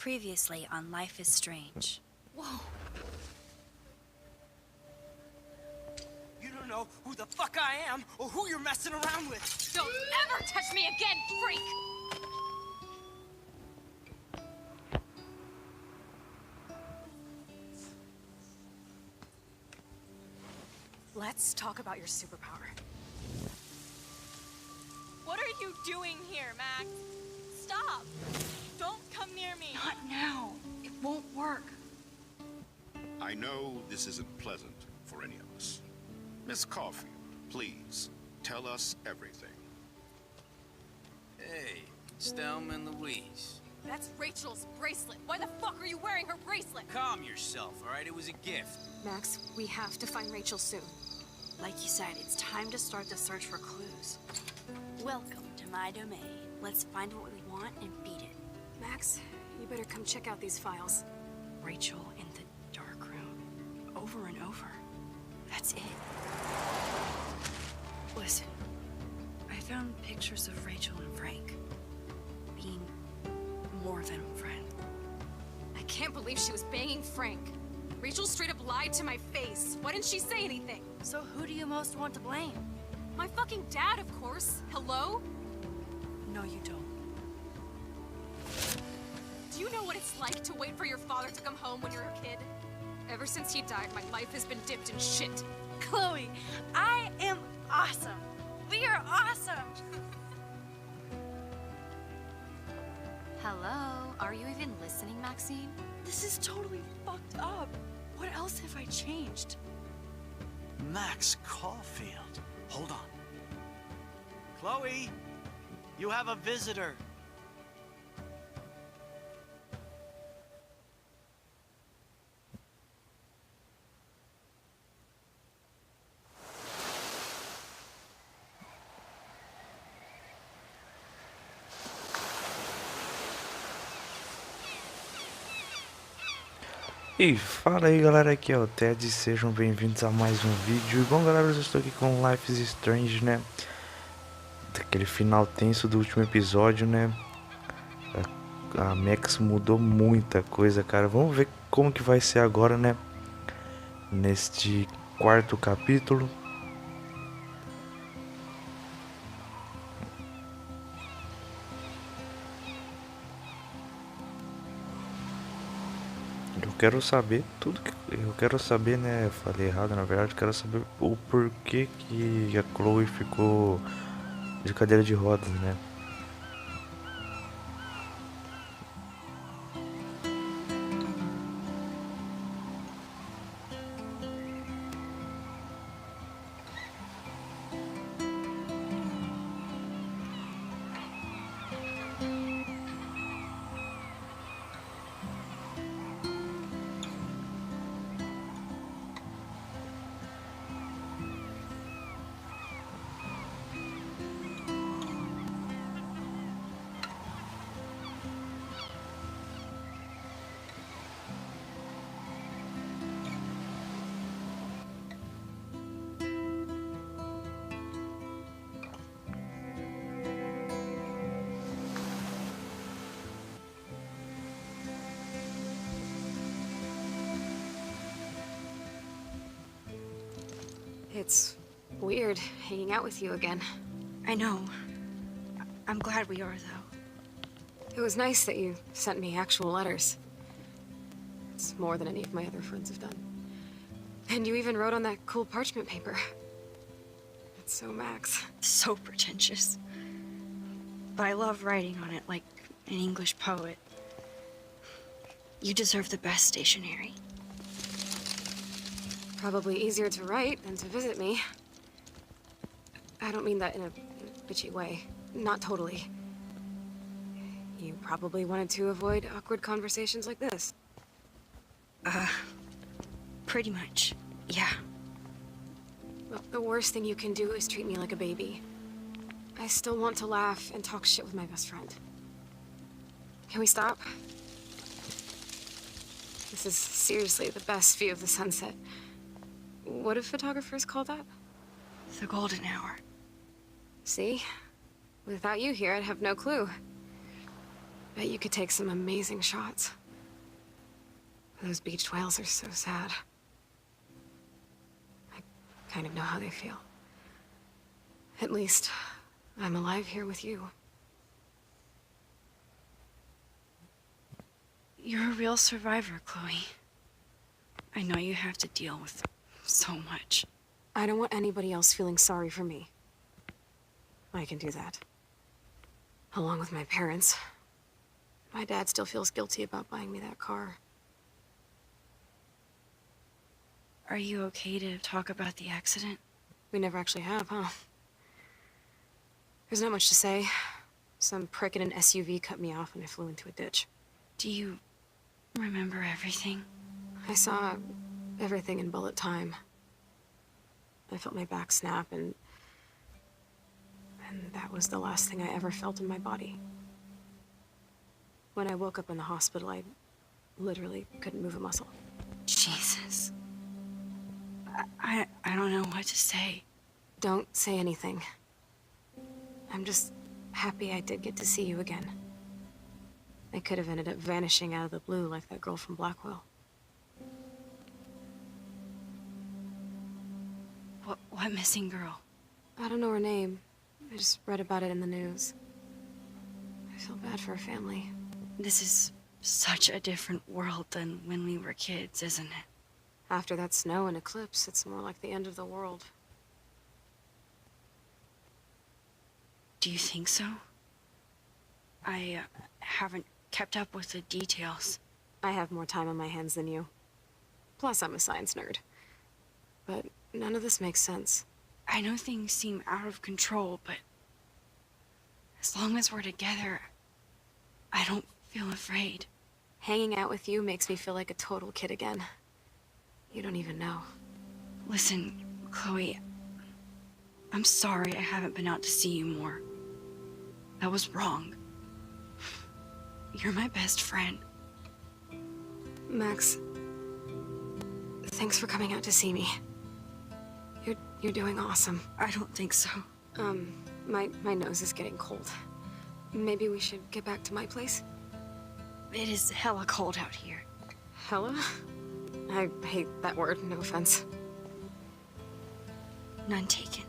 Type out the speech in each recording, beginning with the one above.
Previously on Life is Strange. Whoa. You don't know who the fuck I am or who you're messing around with. Don't ever touch me again, freak! Let's talk about your superpower. What are you doing here, Max? Stop! Don't come near me! Not now. It won't work. I know this isn't pleasant for any of us. Miss Caulfield, please, tell us everything. Hey, it's Thelma and Louise. That's Rachel's bracelet. Why the fuck are you wearing her bracelet? Calm yourself, all right? It was a gift. Max, we have to find Rachel soon. Like you said, it's time to start the search for clues. Welcome to my domain. Let's find what we want and beat it. Max, you better come check out these files. Rachel in the dark room. Over and over. That's it. Listen, I found pictures of Rachel and Frank being more than a friend. I can't believe she was banging Frank. Rachel straight up lied to my face. Why didn't she say anything? So who do you most want to blame? My fucking dad, of course. Hello? No, you don't. Do you know what it's like to wait for your father to come home when you're a kid? Ever since he died, my life has been dipped in shit. Chloe, I am awesome. We are awesome. Hello? Are you even listening, Maxine? This is totally fucked up. What else have I changed? Max Caulfield. Hold on. Chloe, you have a visitor. E fala aí galera, aqui é o Ted, sejam bem-vindos a mais um vídeo. E bom galera, eu estou aqui com Life is Strange, né? Daquele final tenso do último episódio, né? A Max mudou muita coisa, cara. Vamos ver como que vai ser agora, né? Neste quarto capítulo. Eu quero saber tudo que eu quero saber, né? Eu falei errado, na verdade. Eu quero saber o porquê que a Chloe ficou de cadeira de rodas, né? It's weird hanging out with you again. I know. I'm glad we are, though. It was nice that you sent me actual letters. It's more than any of my other friends have done. And you even wrote on that cool parchment paper. It's so Max. So pretentious. But I love writing on it like an English poet. You deserve the best stationery. Probably easier to write than to visit me. I don't mean that in a bitchy way. Not totally. You probably wanted to avoid awkward conversations like this. Pretty much. Yeah. Well, the worst thing you can do is treat me like a baby. I still want to laugh and talk shit with my best friend. Can we stop? This is seriously the best view of the sunset. What do photographers call that? The golden hour. See? Without you here, I'd have no clue. Bet you could take some amazing shots. Those beached whales are so sad. I kind of know how they feel. At least, I'm alive here with you. You're a real survivor, Chloe. I know you have to deal with so much. I don't want anybody else feeling sorry for me. I can do that. Along with my parents. My dad still feels guilty about buying me that car. Are you okay to talk about the accident? We never actually have, huh? There's not much to say. Some prick in an SUV cut me off and I flew into a ditch. Do you remember everything? I saw everything in bullet time. I felt my back snap and that was the last thing I ever felt in my body. When I woke up in the hospital, I literally couldn't move a muscle. Jesus. I don't know what to say. Don't say anything. I'm just happy I did get to see you again. I could have ended up vanishing out of the blue like that girl from Blackwell. What missing girl? I don't know her name. I just read about it in the news. I feel bad for her family. This is such a different world than when we were kids, isn't it? After that snow and eclipse, it's more like the end of the world. Do you think so? I haven't kept up with the details. I have more time on my hands than you. Plus, I'm a science nerd. But none of this makes sense. I know things seem out of control, but as long as we're together, I don't feel afraid. Hanging out with you makes me feel like a total kid again. You don't even know. Listen, Chloe, I'm sorry I haven't been out to see you more. That was wrong. You're my best friend. Max, thanks for coming out to see me. You're doing awesome. I don't think so. My nose is getting cold. Maybe we should get back to my place? It is hella cold out here. Hella? I hate that word, no offense. None taken.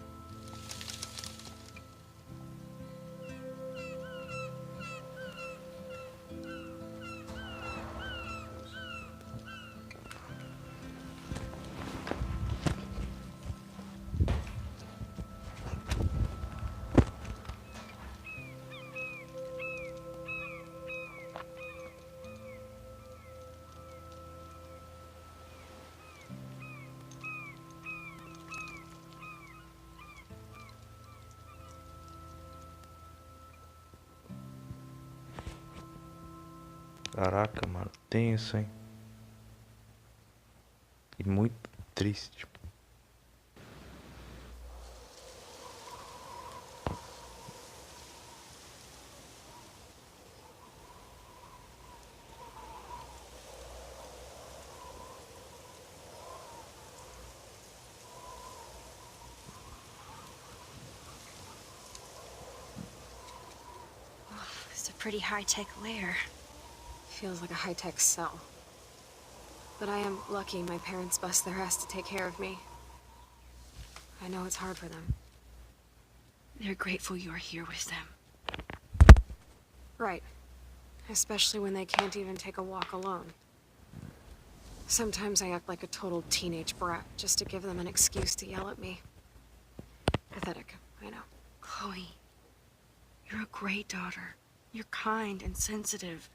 Caraca, mano, tenso, hein? E muito triste. It's a pretty high-tech lair. Feels like a high-tech cell. But I am lucky my parents bust their ass to take care of me. I know it's hard for them. They're grateful you're here with them. Right. Especially when they can't even take a walk alone. Sometimes I act like a total teenage brat just to give them an excuse to yell at me. Pathetic, I know. Chloe, you're a great daughter. You're kind and sensitive.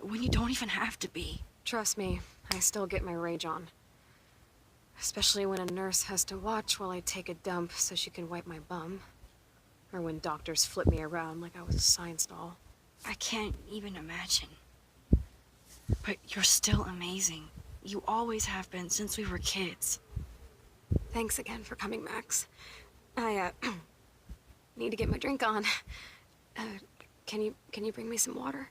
When you don't even have to be. Trust me, I still get my rage on. Especially when a nurse has to watch while I take a dump so she can wipe my bum. Or when doctors flip me around like I was a science doll. I can't even imagine. But you're still amazing. You always have been since we were kids. Thanks again for coming, Max. I, need to get my drink on. Can you bring me some water?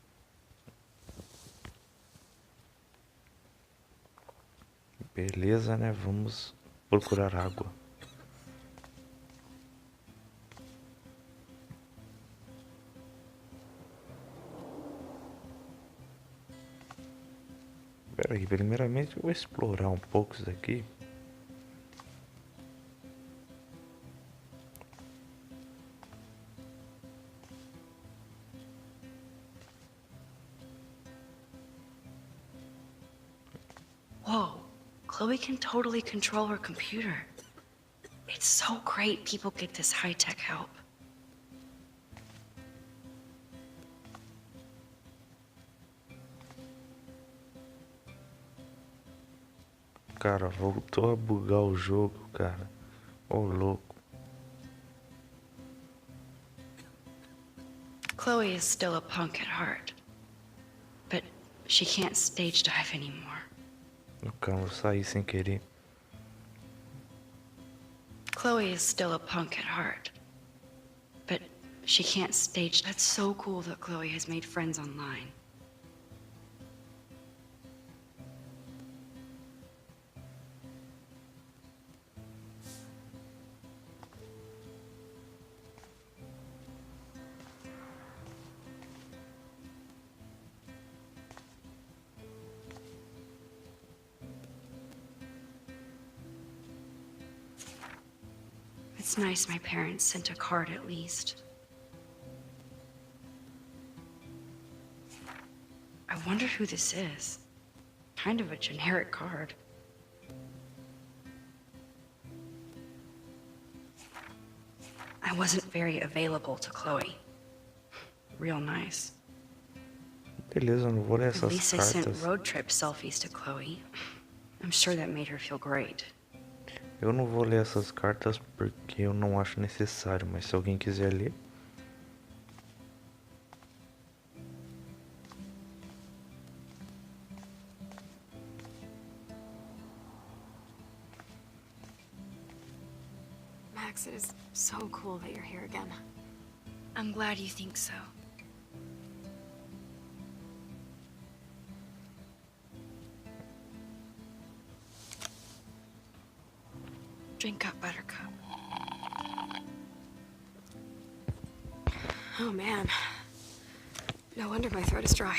Beleza, né? Vamos procurar água. Peraí, primeiramente eu vou explorar um pouco isso daqui. Whoa, Chloe can totally control her computer. It's so great people get this high-tech help. Cara, voltou a bugar o jogo, cara. Ô, louco. Chloe is still a punk at heart, but she can't stage dive anymore. Calma, eu saí sem querer. Chloe is still a punk at heart, but she can't stage. That's so cool that Chloe has made friends online. It's nice my parents sent a card at least. I wonder who this is. Kind of a generic card. I wasn't very available to Chloe. Real nice. Beleza, eu não vou ler At essas least I sent cartas. road trip selfies to Chloe. I'm sure that made her feel great. Eu não vou ler essas cartas porque eu não acho necessário, mas se alguém quiser ler. Max, it is so cool that you're here again. I'm glad you think so. Drink up, Buttercup. Oh, man. No wonder my throat is dry.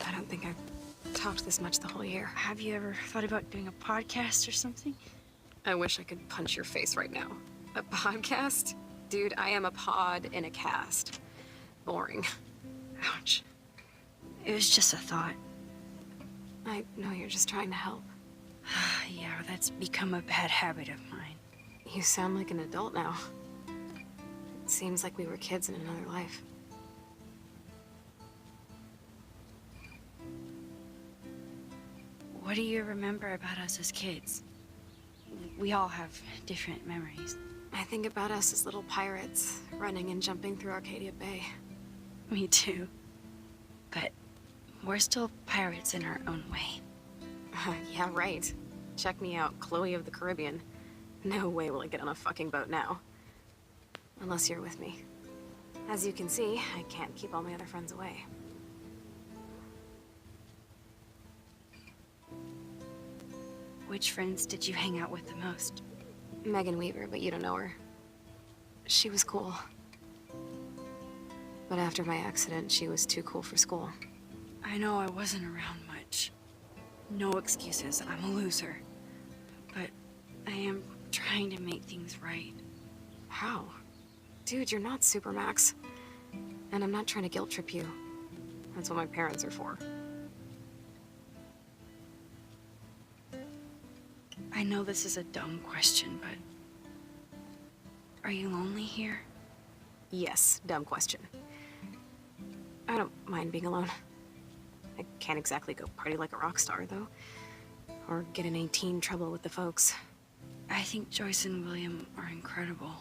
I don't think I've talked this much the whole year. Have you ever thought about doing a podcast or something? I wish I could punch your face right now. A podcast? Dude, I am a pod in a cast. Boring. Ouch. It was just a thought. I know you're just trying to help. Yeah, that's become a bad habit of mine. You sound like an adult now. It seems like we were kids in another life. What do you remember about us as kids? We all have different memories. I think about us as little pirates, running and jumping through Arcadia Bay. Me too. But we're still pirates in our own way. Yeah, right. Check me out, Chloe of the Caribbean. No way will I get on a fucking boat now. Unless you're with me. As you can see, I can't keep all my other friends away. Which friends did you hang out with the most? Megan Weaver, but you don't know her. She was cool. But after my accident, she was too cool for school. I know I wasn't around much. No excuses, I'm a loser. But I am trying to make things right. How? Dude, you're not Supermax. And I'm not trying to guilt trip you. That's what my parents are for. I know this is a dumb question, but are you lonely here? Yes, dumb question. I don't mind being alone. I can't exactly go party like a rock star, though. Or get in any teen trouble with the folks. I think Joyce and William are incredible.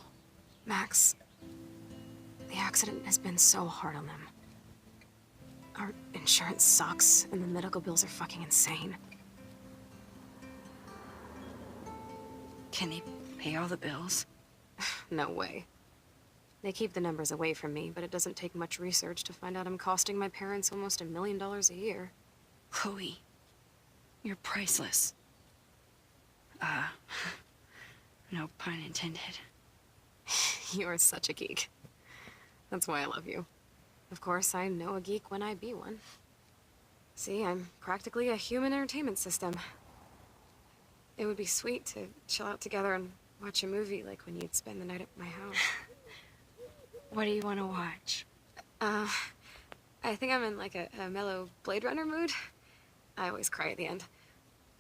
Max, the accident has been so hard on them. Our insurance sucks, and the medical bills are fucking insane. Can they pay all the bills? No way. They keep the numbers away from me, but it doesn't take much research to find out I'm costing my parents almost $1 million a year. Chloe, you're priceless. No pun intended. You're such a geek. That's why I love you. Of course, I know a geek when I be one. See, I'm practically a human entertainment system. It would be sweet to chill out together and watch a movie like when you'd spend the night at my house. What do you want to watch? I think I'm in like a mellow Blade Runner mood. I always cry at the end.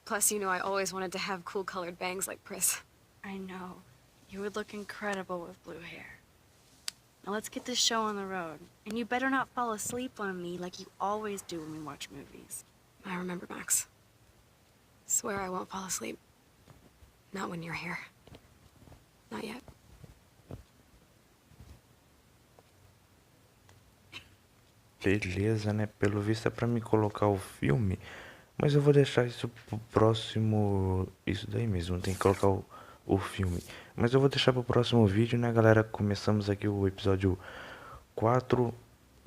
Plus, you know, I always wanted to have cool colored bangs like Pris. I know. You would look incredible with blue hair. Now let's get this show on the road. And you better not fall asleep on me like you always do when we watch movies. I remember, Max. Swear I won't fall asleep. Not when you're here. Not yet. Beleza, né? Pelo visto é pra me colocar o filme. Mas eu vou deixar isso pro próximo... Isso daí mesmo, tem que colocar o filme. Mas eu vou deixar pro próximo vídeo, né, galera? Começamos aqui o episódio 4.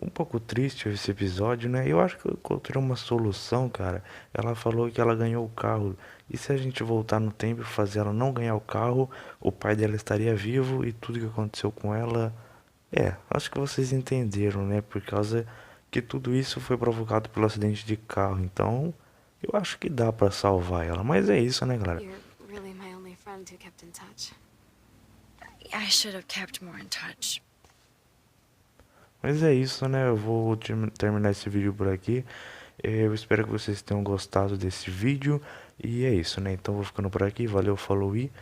Um pouco triste esse episódio, né? Eu acho que eu encontrei uma solução, cara. Ela falou que ela ganhou o carro. E se a gente voltar no tempo e fazer ela não ganhar o carro, o pai dela estaria vivo e tudo que aconteceu com ela... acho que vocês entenderam, né? Por causa que tudo isso foi provocado pelo acidente de carro. Então, eu acho que dá pra salvar ela. Mas é isso, né, galera? You're really my only friend who kept in touch. I should have kept more in touch. Mas é isso, né? Eu vou terminar esse vídeo por aqui. Eu espero que vocês tenham gostado desse vídeo. E é isso, né? Então, vou ficando por aqui. Valeu, falou e...